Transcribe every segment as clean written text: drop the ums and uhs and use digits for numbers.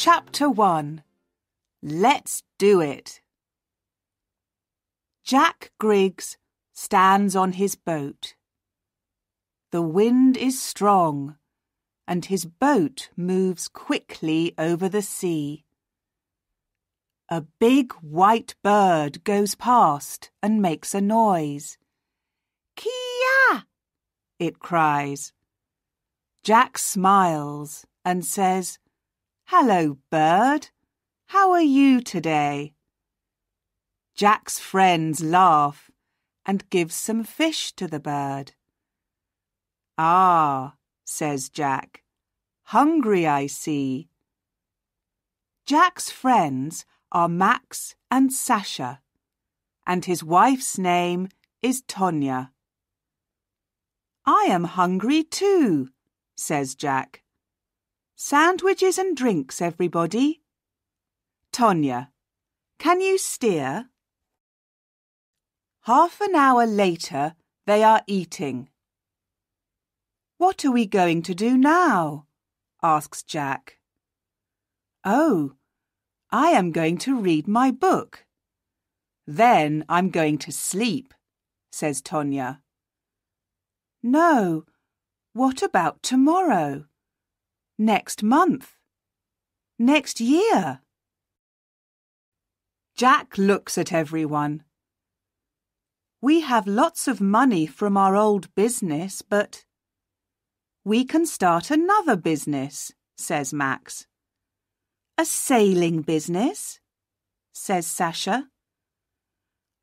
Chapter 1. Let's do it. Jack Griggs stands on his boat. The wind is strong, and his boat moves quickly over the sea. A big white bird goes past and makes a noise. "Kia!" it cries. Jack smiles and says, "Hello, bird. How are you today?" Jack's friends laugh and give some fish to the bird. "Ah," says Jack, "hungry I see." Jack's friends are Max and Sasha, and his wife's name is Tonya. "I am hungry too," says Jack. "Sandwiches and drinks, everybody." "Tonya, can you steer?" Half an hour later, they are eating. "What are we going to do now?" asks Jack. "Oh, I am going to read my book. Then I'm going to sleep," says Tonya. "No, what about tomorrow? Next month? Next year?" Jack looks at everyone. "We have lots of money from our old business, but—" "We can start another business," says Max. "A sailing business?" says Sasha.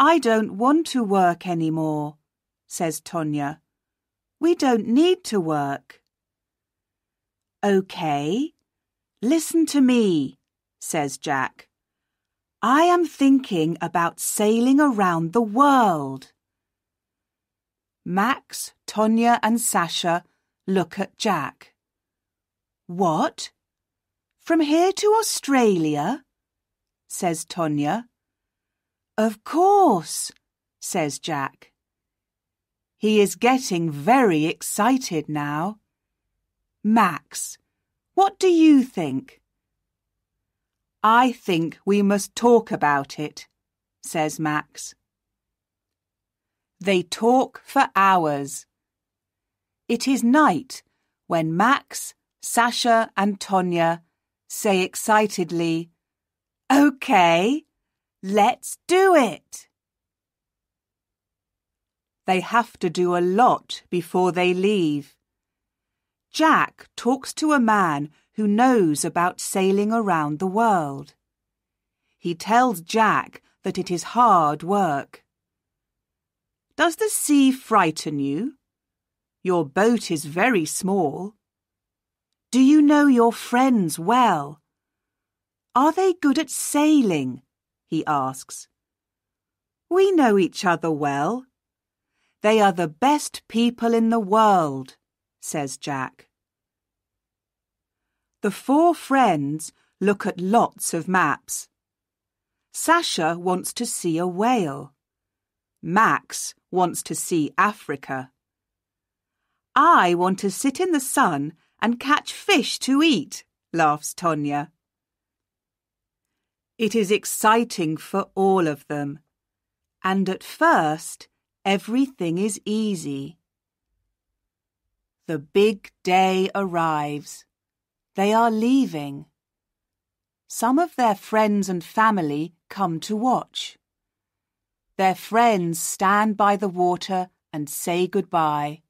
"I don't want to work any more," says Tonya. "We don't need to work." "Okay, listen to me," says Jack. "I am thinking about sailing around the world." Max, Tonya and Sasha look at Jack. "What? From here to Australia?" says Tonya. "Of course," says Jack. He is getting very excited now. "Max, what do you think?" "I think we must talk about it," says Max. They talk for hours. It is night when Max, Sasha and Tonya say excitedly, "Okay, let's do it." They have to do a lot before they leave. Jack talks to a man who knows about sailing around the world. He tells Jack that it is hard work. "Does the sea frighten you? Your boat is very small. Do you know your friends well? Are they good at sailing?" he asks. "We know each other well. They are the best people in the world," says Jack. The four friends look at lots of maps. Sasha wants to see a whale. Max wants to see Africa. "I want to sit in the sun and catch fish to eat," laughs Tonya. It is exciting for all of them, and at first everything is easy. The big day arrives. They are leaving. Some of their friends and family come to watch. Their friends stand by the water and say goodbye.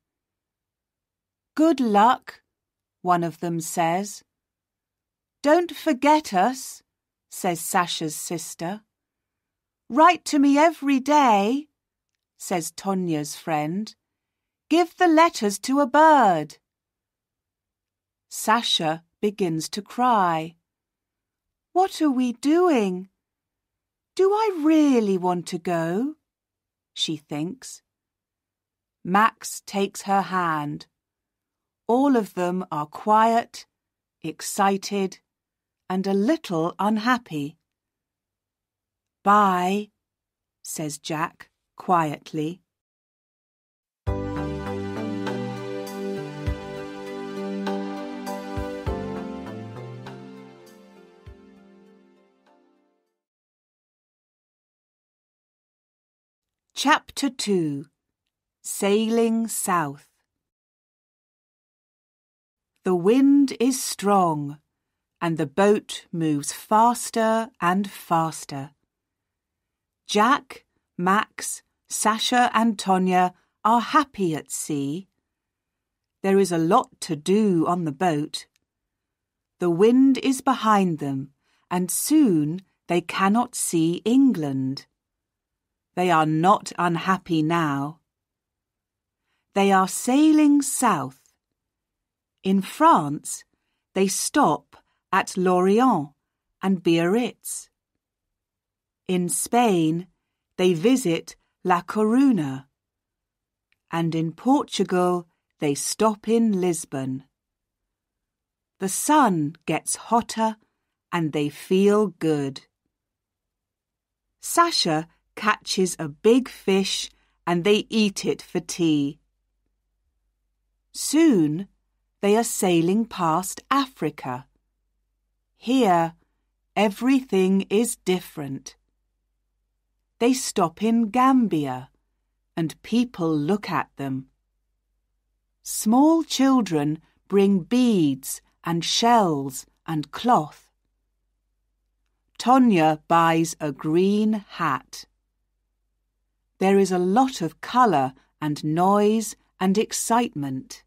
"Good luck," one of them says. "Don't forget us," says Sasha's sister. "Write to me every day," says Tonya's friend. "Give the letters to a bird." Sasha begins to cry. "What are we doing? Do I really want to go?" she thinks. Max takes her hand. All of them are quiet, excited, and a little unhappy. "Bye," says Jack quietly. Chapter 2. Sailing South. The wind is strong, and the boat moves faster and faster. Jack, Max, Sasha and Tonya are happy at sea. There is a lot to do on the boat. The wind is behind them, and soon they cannot see England. They are not unhappy now. They are sailing south. In France, they stop at Lorient and Biarritz. In Spain, they visit La Coruña. And in Portugal, they stop in Lisbon. The sun gets hotter and they feel good. Sasha catches a big fish and they eat it for tea. Soon they are sailing past Africa. Here, everything is different. They stop in Gambia, and people look at them. Small children bring beads and shells and cloth. Tonya buys a green hat. There is a lot of colour and noise and excitement.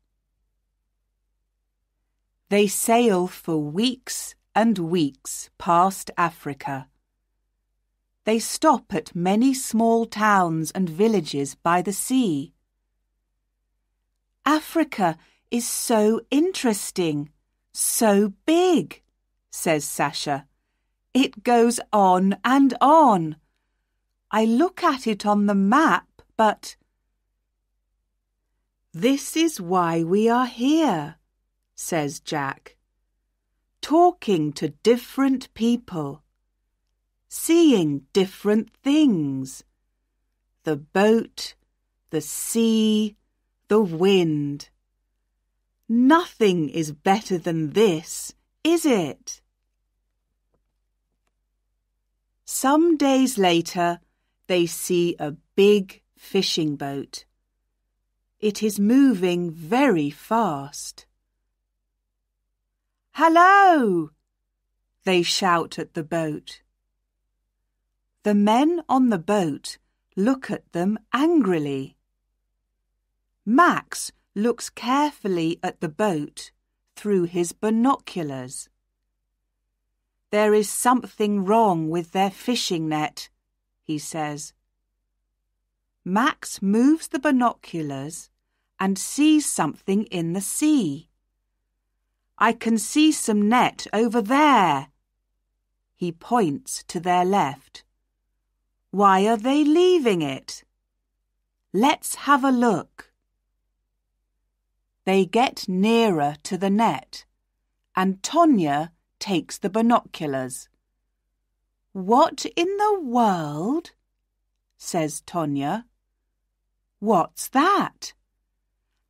They sail for weeks and weeks past Africa. They stop at many small towns and villages by the sea. Africa is so interesting, so big, says Sasha. It goes on and on. I look at it on the map, but... This is why we are here, says Jack. Talking to different people. Seeing different things. The boat, the sea, the wind. Nothing is better than this, is it? Some days later, they see a big fishing boat. It is moving very fast. "Hello!" they shout at the boat. The men on the boat look at them angrily. Max looks carefully at the boat through his binoculars. There is something wrong with their fishing net, he says. Max moves the binoculars and sees something in the sea. I can see some net over there. He points to their left. Why are they leaving it? Let's have a look. They get nearer to the net, and Tonya takes the binoculars. "What in the world?" says Tonya. "What's that?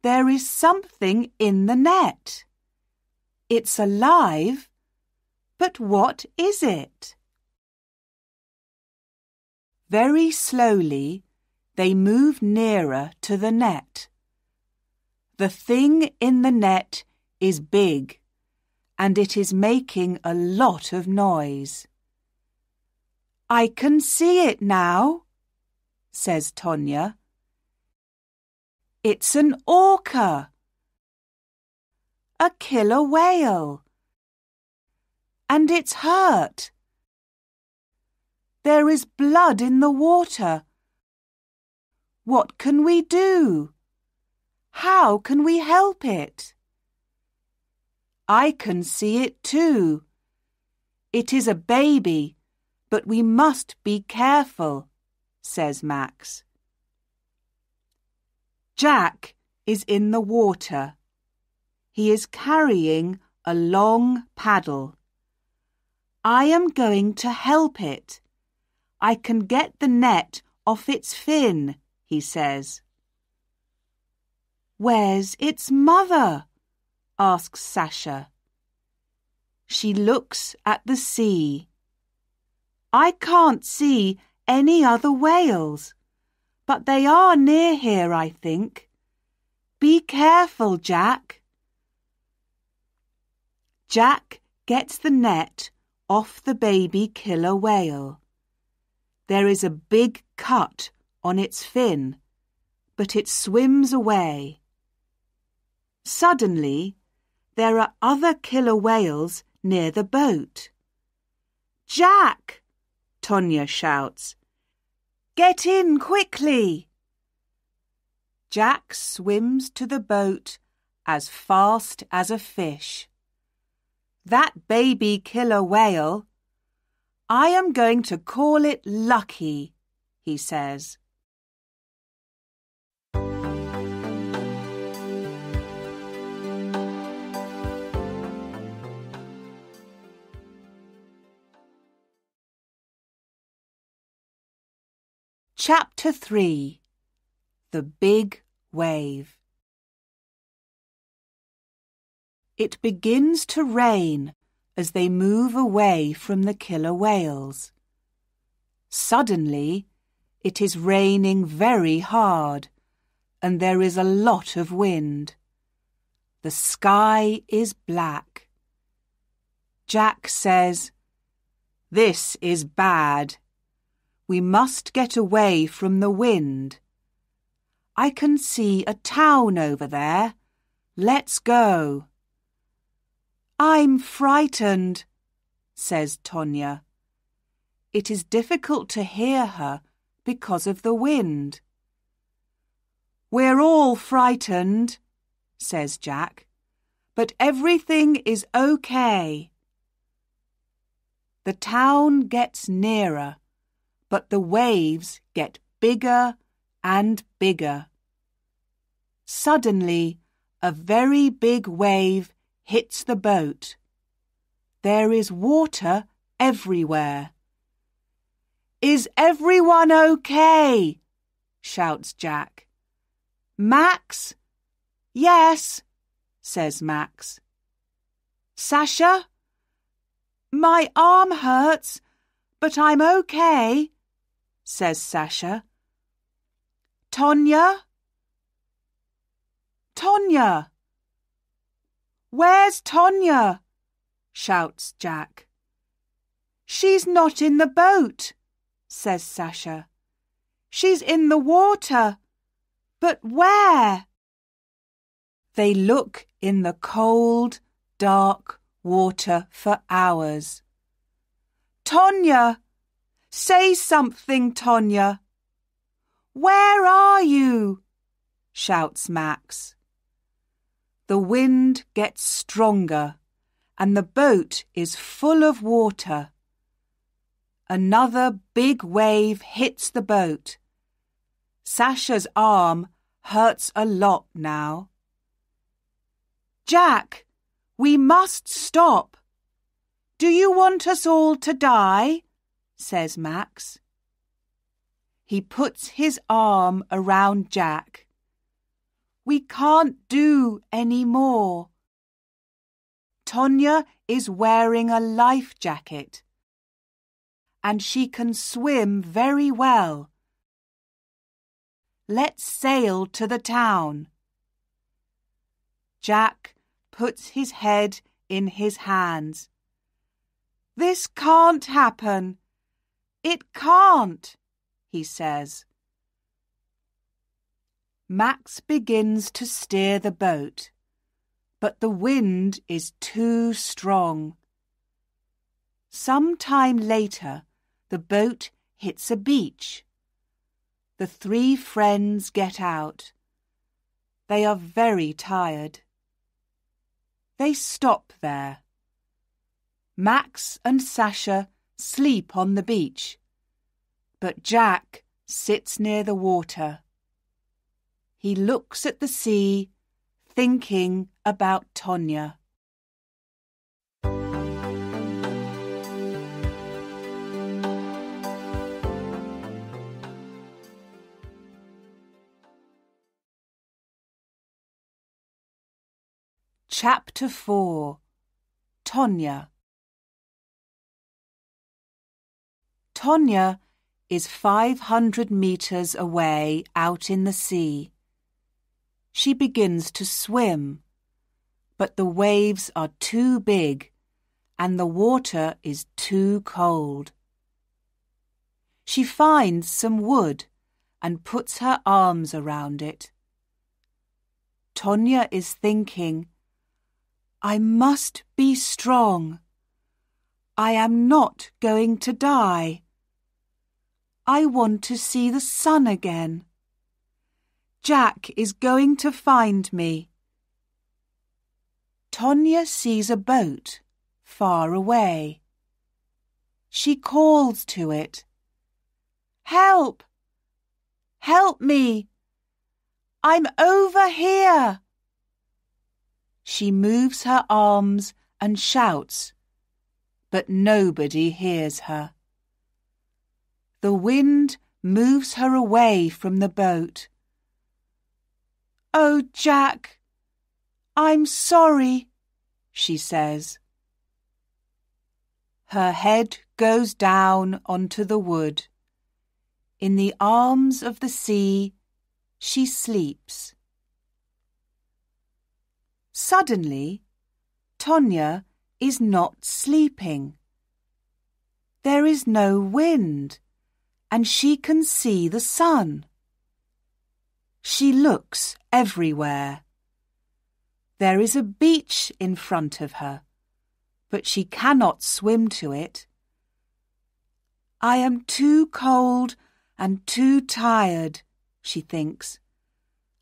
There is something in the net. It's alive, but what is it?" Very slowly, they move nearer to the net. The thing in the net is big, and it is making a lot of noise. "I can see it now," says Tonya. "It's an orca, a killer whale, and it's hurt. There is blood in the water. What can we do? How can we help it?" "I can see it too. It is a baby, but we must be careful," says Max. Jack is in the water. He is carrying a long paddle. "I am going to help it. I can get the net off its fin," he says. "Where's its mother?" asks Sasha. She looks at the sea. "I can't see any other whales, but they are near here, I think. Be careful, Jack. Jack gets the net off the baby killer whale. There is a big cut on its fin, but it swims away. Suddenly, there are other killer whales near the boat. Jack! Tonya shouts. Get in quickly! Jack swims to the boat as fast as a fish. That baby killer whale, I am going to call it Lucky, he says. Chapter 3. The Big Wave. It begins to rain as they move away from the killer whales. Suddenly, it is raining very hard, and there is a lot of wind. The sky is black. Jack says, "This is bad. We must get away from the wind. I can see a town over there. Let's go." "I'm frightened," says Tonya. It is difficult to hear her because of the wind. "We're all frightened," says Jack, "but everything is okay." The town gets nearer, but the waves get bigger and bigger. Suddenly, a very big wave hits the boat. There is water everywhere. "Is everyone okay?" shouts Jack. "Max?" "Yes," says Max. "Sasha?" "My arm hurts, but I'm okay," says Sasha. "Tonya?" "Tonya!" "Where's Tonya?" shouts Jack. "She's not in the boat," says Sasha. "She's in the water. But where?" They look in the cold, dark water for hours. "Tonya! Say something, Tonya!" "Where are you?" shouts Max. The wind gets stronger and the boat is full of water. Another big wave hits the boat. Sasha's arm hurts a lot now. "Jack, we must stop. Do you want us all to die?" says Max. He puts his arm around Jack. "We can't do any more." Tonya is wearing a life jacket, and she can swim very well. "Let's sail to the town." Jack puts his head in his hands. "This can't happen. It can't," he says. Max begins to steer the boat, but the wind is too strong. Some time later, the boat hits a beach. The three friends get out. They are very tired. They stop there. Max and Sasha sleep on the beach, but Jack sits near the water. He looks at the sea, thinking about Tonya. Chapter 4. Tonya. Tonya is 500 meters away out in the sea. She begins to swim, but the waves are too big and the water is too cold. She finds some wood and puts her arms around it. Tonya is thinking, I must be strong. I am not going to die. I want to see the sun again. Jack is going to find me. Tonya sees a boat far away. She calls to it. Help! Help me! I'm over here! She moves her arms and shouts, but nobody hears her. The wind moves her away from the boat. Oh, Jack, I'm sorry, she says. Her head goes down onto the wood. In the arms of the sea, she sleeps. Suddenly, Tonya is not sleeping. There is no wind, and she can see the sun. She looks everywhere. There is a beach in front of her, but she cannot swim to it. I am too cold and too tired, she thinks.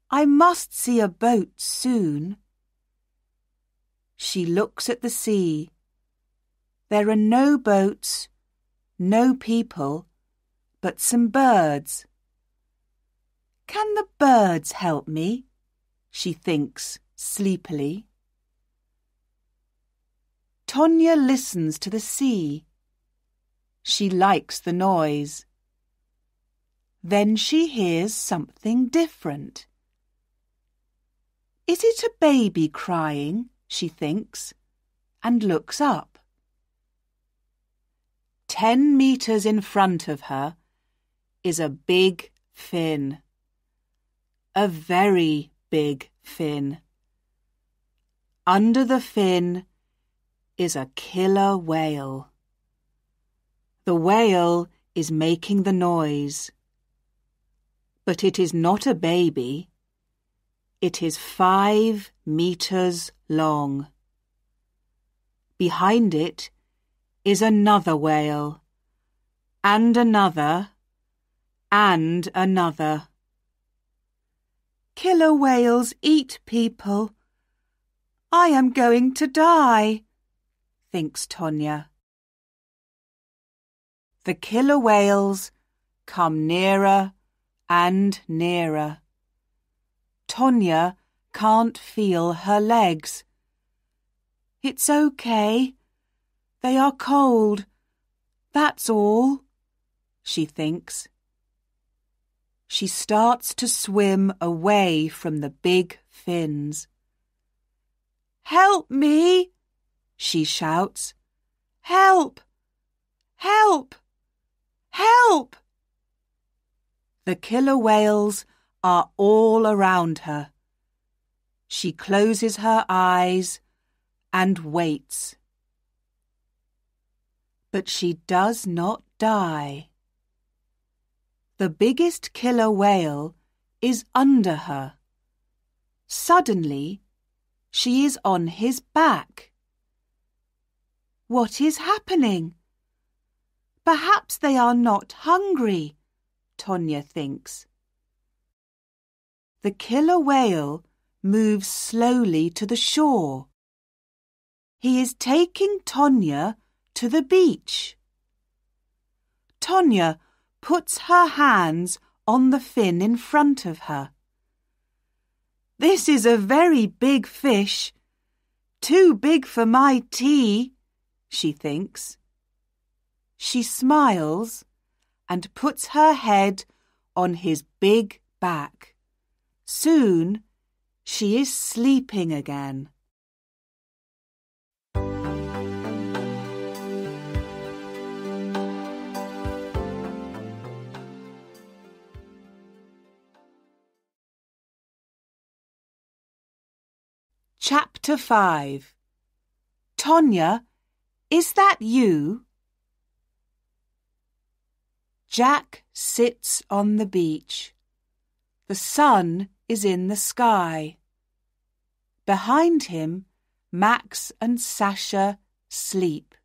I must see a boat soon. She looks at the sea. There are no boats, no people, but some birds. Can the birds help me? She thinks sleepily. Tonya listens to the sea. She likes the noise. Then she hears something different. Is it a baby crying? She thinks, and looks up. 10 meters in front of her is a big fin. A very big fin. Under the fin is a killer whale. The whale is making the noise. But it is not a baby. It is 5 meters long. Behind it is another whale, and another, and another. Killer whales eat people. I am going to die, thinks Tonya. The killer whales come nearer and nearer. Tonya can't feel her legs. It's okay. They are cold. That's all, she thinks. She starts to swim away from the big fins. Help me, she shouts. Help! Help! Help! The killer whales are all around her. She closes her eyes and waits. But she does not die. The biggest killer whale is under her. Suddenly, she is on his back. What is happening? Perhaps they are not hungry, Tonya thinks. The killer whale moves slowly to the shore. He is taking Tonya to the beach. Tonya puts her hands on the fin in front of her. This is a very big fish. Too big for my tea, she thinks. She smiles and puts her head on his big back. Soon she is sleeping again. Chapter 5. Tonya, is that you? Jack sits on the beach. The sun is in the sky. Behind him, Max and Sasha sleep.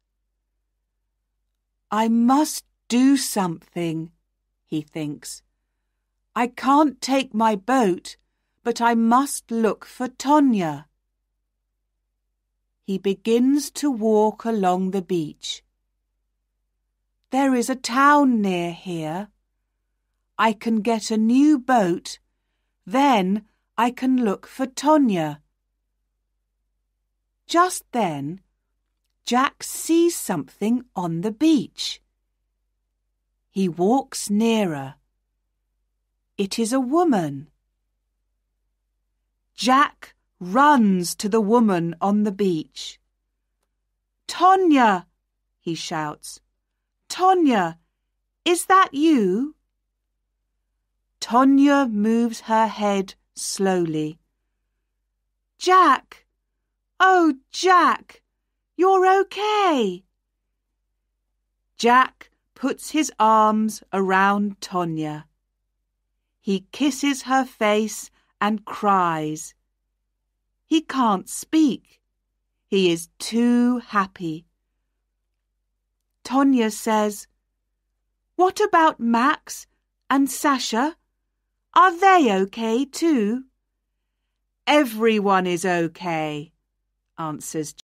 I must do something, he thinks. I can't take my boat, but I must look for Tonya. He begins to walk along the beach. There is a town near here. I can get a new boat, then I can look for Tonya. Just then, Jack sees something on the beach. He walks nearer. It is a woman. Jack runs to the woman on the beach. Tonya, he shouts. Tonya, is that you? Tonya moves her head slowly. Jack! Oh, Jack! You're okay! Jack puts his arms around Tonya. He kisses her face and cries. He can't speak. He is too happy. Tonya says, What about Max and Sasha? Are they okay too? Everyone is okay, answers